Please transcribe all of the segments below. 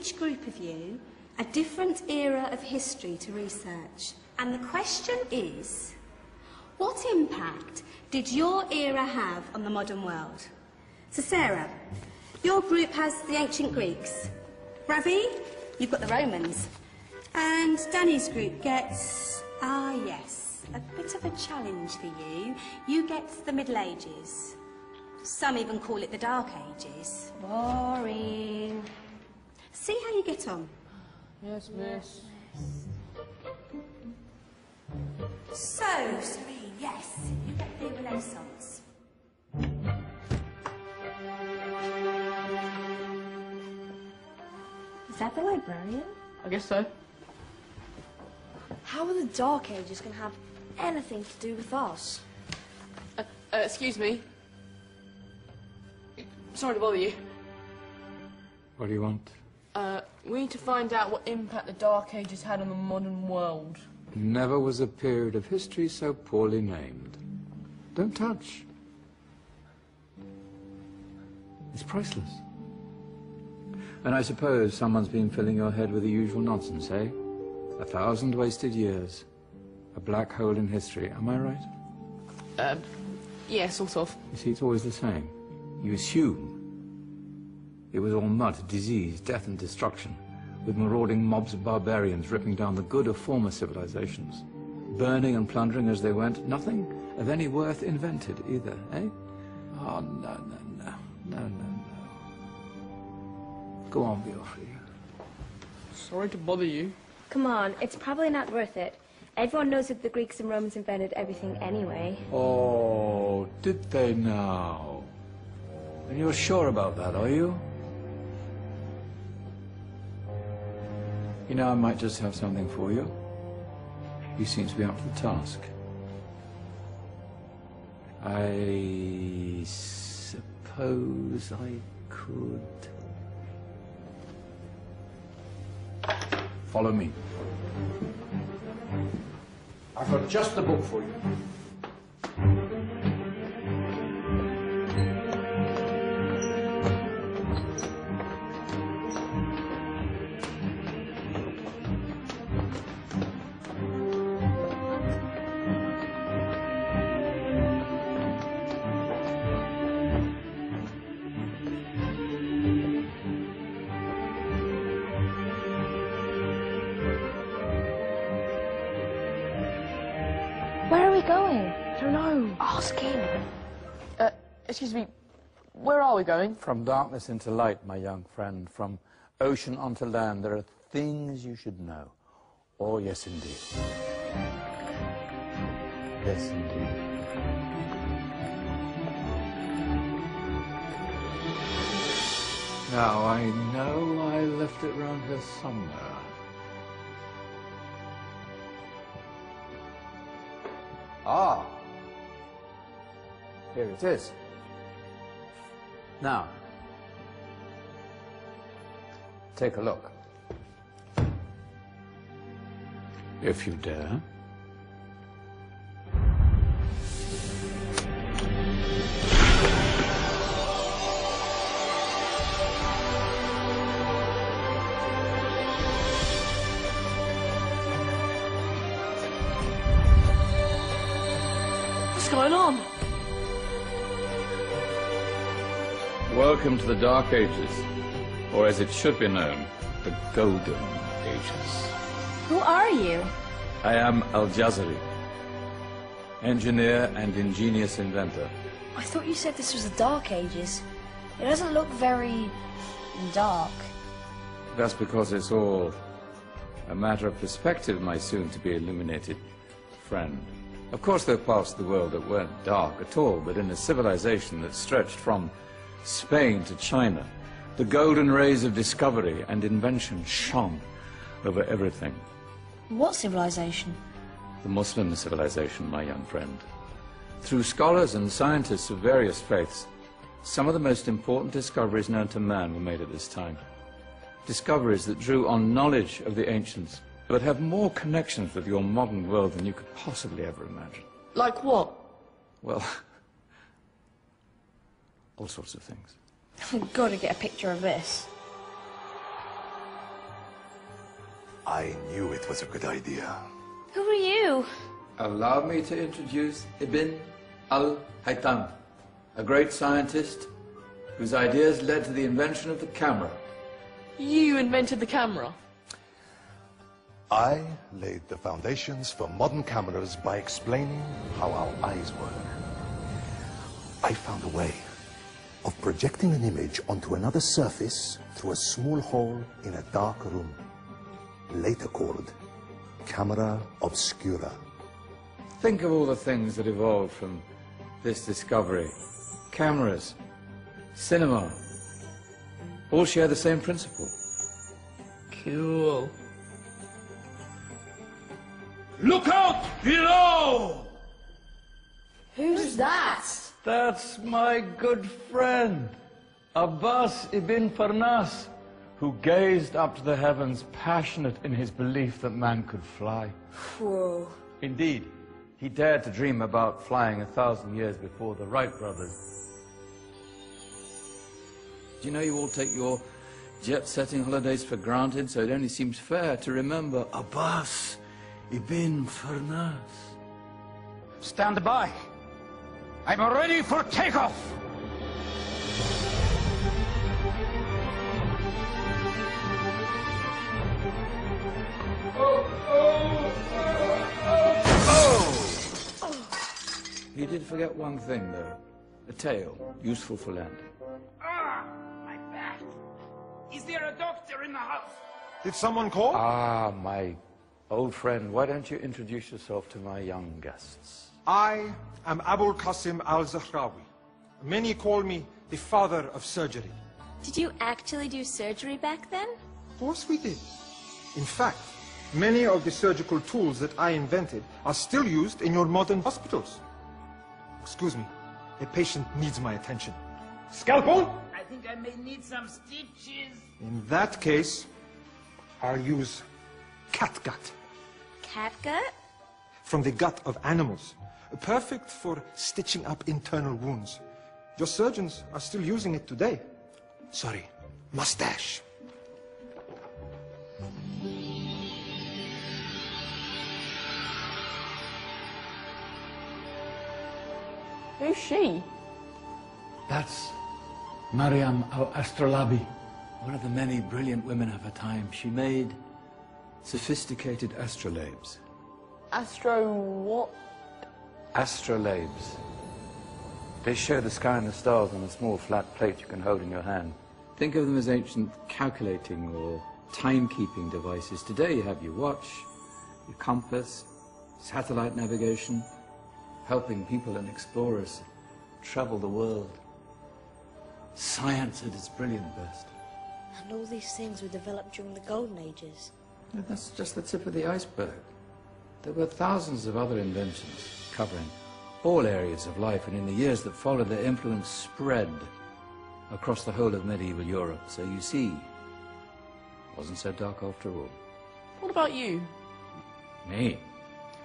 each group of you a different era of history to research. And the question is, what impact did your era have on the modern world? So Sarah, your group has the ancient Greeks. Ravi, you've got the Romans. And Danny's group gets, yes, a bit of a challenge for you. You get the Middle Ages. Some even call it the Dark Ages. Boring. See how you get on. Yes, miss. So, Serene, yes, you get the Renaissance. Is that the librarian? I guess so. How are the Dark Ages going to have anything to do with us? Excuse me. Sorry to bother you. What do you want? We need to find out what impact the Dark Ages had on the modern world. Never was a period of history so poorly named. Don't touch. It's priceless. And I suppose someone's been filling your head with the usual nonsense, eh? 1,000 wasted years. A black hole in history, am I right? Yeah, sort of. You see, it's always the same. You assume it was all mud, disease, death and destruction, with marauding mobs of barbarians ripping down the good of former civilizations, burning and plundering as they went, nothing of any worth invented either, eh? Oh, no. Go on, Biofri. Sorry to bother you. Come on, it's probably not worth it. Everyone knows that the Greeks and Romans invented everything anyway. Oh, did they now? And you're sure about that, are you? You know, I might just have something for you. You seem to be up to the task. I suppose I could... Follow me. I've got just the book for you. Where are we going? I don't know. Ask him. Excuse me, where are we going? From darkness into light, my young friend. From ocean onto land, there are things you should know. Oh, yes, indeed. Yes, indeed. Now, I know I left it round here somewhere. Ah, here it is. Now, take a look. If you dare. What's going on? Welcome to the Dark Ages, or as it should be known, the Golden Ages. Who are you? I am Al-Jazari, engineer and ingenious inventor. I thought you said this was the Dark Ages. It doesn't look very... dark. That's because it's all a matter of perspective, my soon-to-be illuminated friend. Of course, there are parts of the world that weren't dark at all, but in a civilization that stretched from Spain to China, the golden rays of discovery and invention shone over everything. What civilization? The Muslim civilization, my young friend. Through scholars and scientists of various faiths, some of the most important discoveries known to man were made at this time. Discoveries that drew on knowledge of the ancients, but have more connections with your modern world than you could possibly ever imagine. Like what? Well, all sorts of things. We've got to get a picture of this. I knew it was a good idea. Who are you? Allow me to introduce Ibn al-Haytham, a great scientist whose ideas led to the invention of the camera. You invented the camera? I laid the foundations for modern cameras by explaining how our eyes work. I found a way of projecting an image onto another surface through a small hole in a dark room, later called camera obscura. Think of all the things that evolved from this discovery. Cameras, cinema, all share the same principle. Cool. Look out below! Who's that? That's my good friend, Abbas ibn Farnas, who gazed up to the heavens, passionate in his belief that man could fly. Whoa. Indeed, he dared to dream about flying 1,000 years before the Wright brothers. Do you know you all take your jet-setting holidays for granted, so it only seems fair to remember Abbas ibn Farnas? Stand by. I'm ready for takeoff. You did forget one thing, though. A tail, useful for landing. Ah, my back. Is there a doctor in the house? Did someone call? Ah, my old friend, why don't you introduce yourself to my young guests? I am Abul Qasim al-Zahrawi. Many call me the father of surgery. Did you actually do surgery back then? Of course we did. In fact, many of the surgical tools that I invented are still used in your modern hospitals. Excuse me, a patient needs my attention. Scalpel? I think I may need some stitches. In that case, I'll use catgut. Catgut? From the gut of animals. Perfect for stitching up internal wounds. Your surgeons are still using it today. Sorry, mustache. Who's she? That's Maryam al-Astrolabi. One of the many brilliant women of her time. She made sophisticated astrolabes. Astro what? Astrolabes. They show the sky and the stars on a small flat plate you can hold in your hand. Think of them as ancient calculating or timekeeping devices. Today you have your watch, your compass, satellite navigation, helping people and explorers travel the world. Science at its brilliant best. And all these things were developed during the Golden Ages. That's just the tip of the iceberg. There were thousands of other inventions covering all areas of life, and in the years that followed, their influence spread across the whole of medieval Europe. So you see, it wasn't so dark after all. What about you? Me?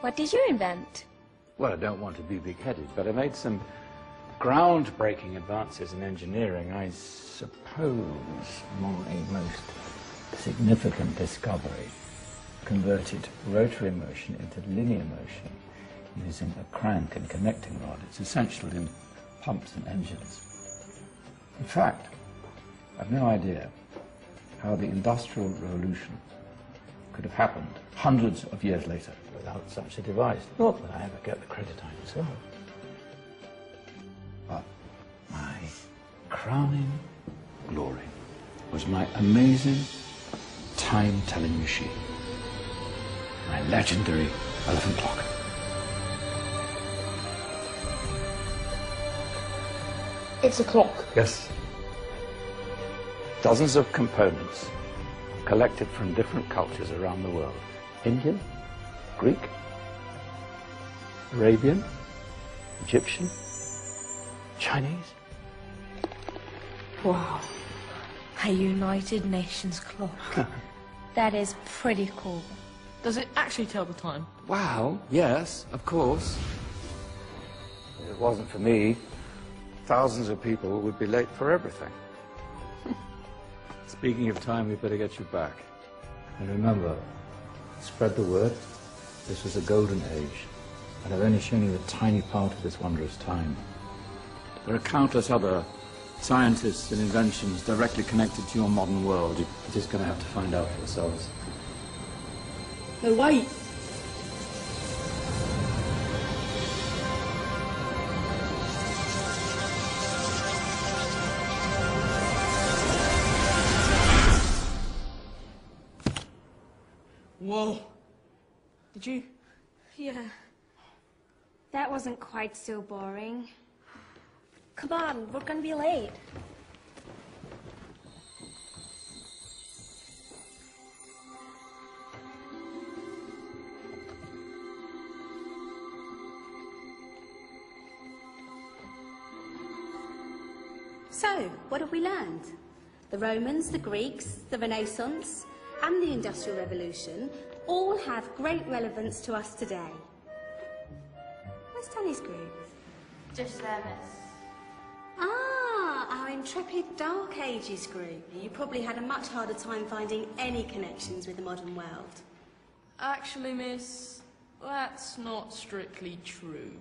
What did you invent? Well, I don't want to be big-headed, but I made some groundbreaking advances in engineering. I suppose my most significant discovery converted rotary motion into linear motion using a crank and connecting rod. It's essential in pumps and engines. In fact, I've no idea how the Industrial Revolution could have happened hundreds of years later without such a device. Not that I ever get the credit I deserve. But my crowning glory was my amazing time-telling machine, my legendary elephant clock. It's a clock. Yes. Dozens of components collected from different cultures around the world. Indian, Greek, Arabian, Egyptian, Chinese. Wow. A United Nations clock. That is pretty cool. Does it actually tell the time? Wow, yes, of course. If it wasn't for me, thousands of people would be late for everything. Speaking of time, we better get you back. And remember, Spread the word. This was a golden age, and I've only shown you a tiny part of this wondrous time. There are countless other scientists and inventions directly connected to your modern world. You're just going to have to find out for yourselves. No, wait! Whoa. Did you? Yeah. That wasn't quite so boring. Come on, we're gonna be late. So, what have we learned? The Romans, the Greeks, the Renaissance, and the Industrial Revolution all have great relevance to us today. Where's Danny's group? Just there, miss. Ah, our intrepid Dark Ages group. You probably had a much harder time finding any connections with the modern world. Actually, miss, that's not strictly true.